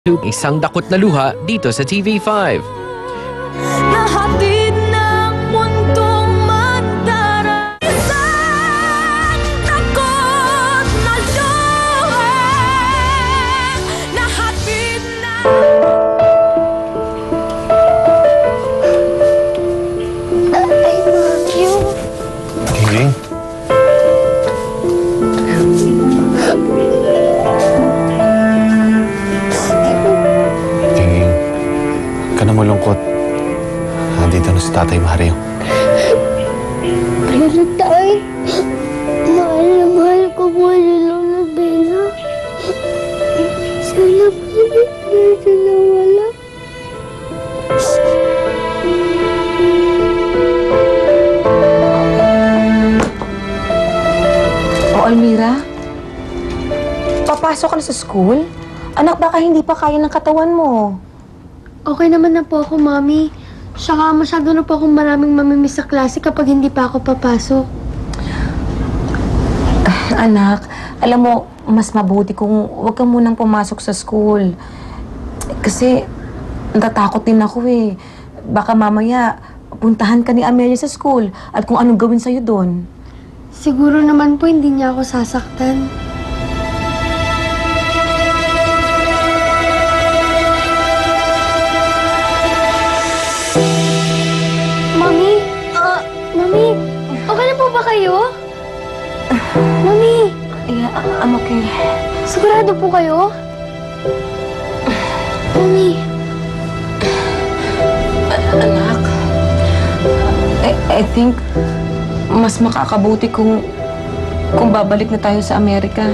Isang dakot na luha dito sa TV5. Nahatid ng mundong mandara. Isang takot na luha. Nahatid na... I love you. Tingling? Tingling, ka na malungkot. Nandito na si Tatay Mario. Pero tay, mahal na mahal ko po si Lola Bella. Sana pwede na sila wala. O, Almira? Papasok ka na sa school? Anak, baka hindi pa kaya ng katawan mo. Okay naman na po ako, Mami. Saka masyado na po akong maraming mamimiss sa klase kapag hindi pa ako papasok. Anak, alam mo, mas mabuti kung huwag ka munang pumasok sa school. Kasi natatakot din ako eh. Baka mamaya puntahan ka ni Amelia sa school at kung anong gawin sa'yo doon. Siguro naman po hindi niya ako sasaktan. Mami? Mami? Okay na po ba kayo? Mami? Yeah, I'm okay. Sigurado po kayo? Mami? Anak, I think mas makakabuti kung babalik na tayo sa Amerika.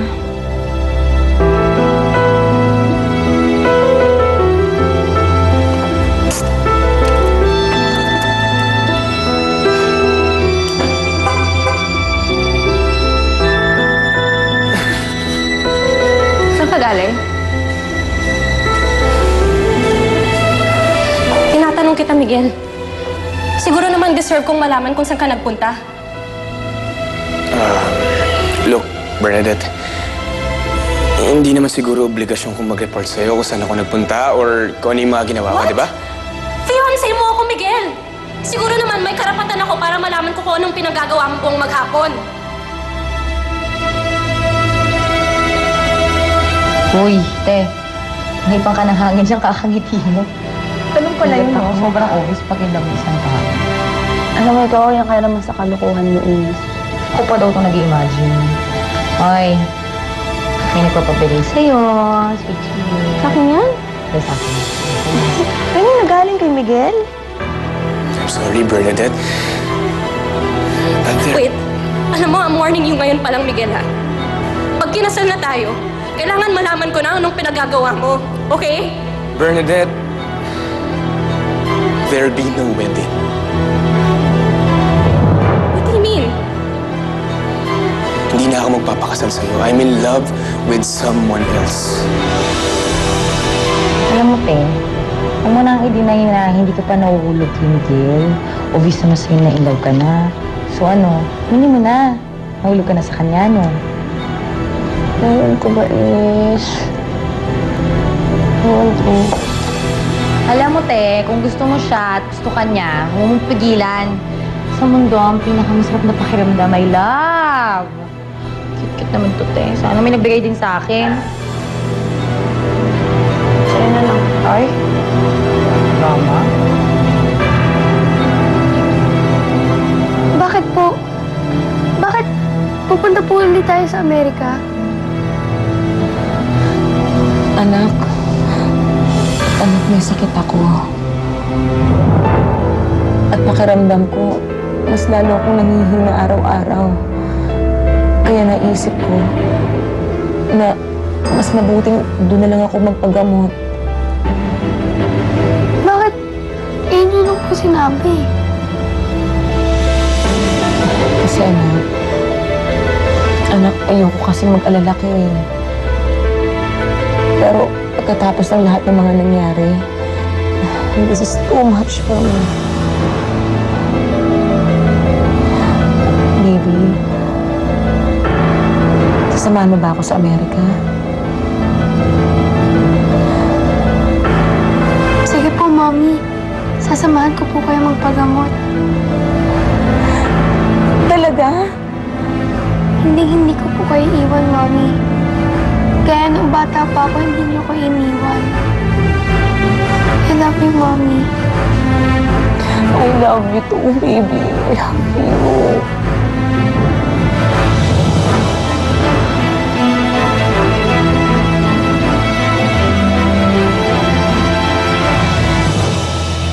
Saan ka galing? Tinatanong kita, Miguel. Siguro naman deserve kong malaman kung saan ka nagpunta. Look, Bernadette. Hindi naman siguro obligasyon kong mag-report sa'yo kung saan ako nagpunta or kung ano yung mga ginawa ko, di ba? Fiancé mo ako, Miguel! Siguro naman may karapatan ako para malaman ko kung anong pinagagawa mo buong maghapon. Uy, te. Ngipang ka ng hangin siyang kakangiti mo. Tanong pala yun, no? Sobrang obvious pag inamisan ka. Alam mo, ikaw yan kaya naman sa kalukuhan mo is. Ako pa daw itong nag-i-imagine. Hoy, may nagpapabili sa'yo. Sweet sweet. Sa akin yan? Yes, sa akin. Kaya nagaling kay Miguel? I'm sorry, Bernadette. Wait, alam mo, I'm warning you ngayon palang, Miguel, ha? Pag kinasal na tayo, kailangan malaman ko na anong pinagagawa mo, okay? Bernadette, there'll be no wedding. What do you mean? Hindi na ako magpapakasal sa'yo. I'm in love with someone else. Alam mo, te, huwag mo nang i-deny na hindi ka pa nahuhulog kay Miguel. Obvious naman sa'yo na in love ka na. So ano, hindi mo na. Nahulog ka na sa kanya, no? Ewan ko ba is... Ewan ko. Alam mo, te, kung gusto mo siya at gusto ka niya, huwag mong pigilan. Sa mundo, ang pinakamasarap na pakiramdam ay love. Cute-cute naman to, te. Sana may nagbigay din sa akin. Sa'yo na lang. Ay? Drama? Bakit po? Bakit pupunta po ulit tayo sa Amerika? Anak, may sakit ako. At pakiramdam ko, mas lalo akong nangihina araw-araw. Kaya naisip ko na mas mabuting doon na lang ako magpagamot. Bakit? Yun yun lang po sinabi. Kasi anak, ayoko kasi mag-alala ka eh. Pero pagkatapos ng lahat ng mga nangyari, this is too much for me. Baby, sasamahan mo ba ako sa Amerika? love you too, baby. I love you.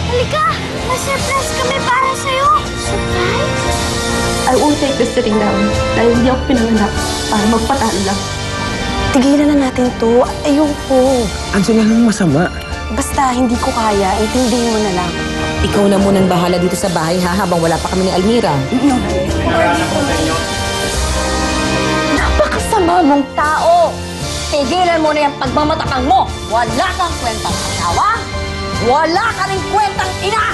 Halika! May surprise kami para sa'yo! Surprise? I won't take this sitting down dahil hindi ako pinanganak para magpatalo lang. Tigilan na natin to. Ayoko. Angela, anong masama? Basta hindi ko kaya, intindihin mo na lang. Ikaw na munang bahala dito sa bahay, ha? Habang wala pa kami ni Almira. Napakasama mong tao! Tigilan mo na yung pagmamatakang mo! Wala kang kwentang asawa! Wala ka rin kwentang ina!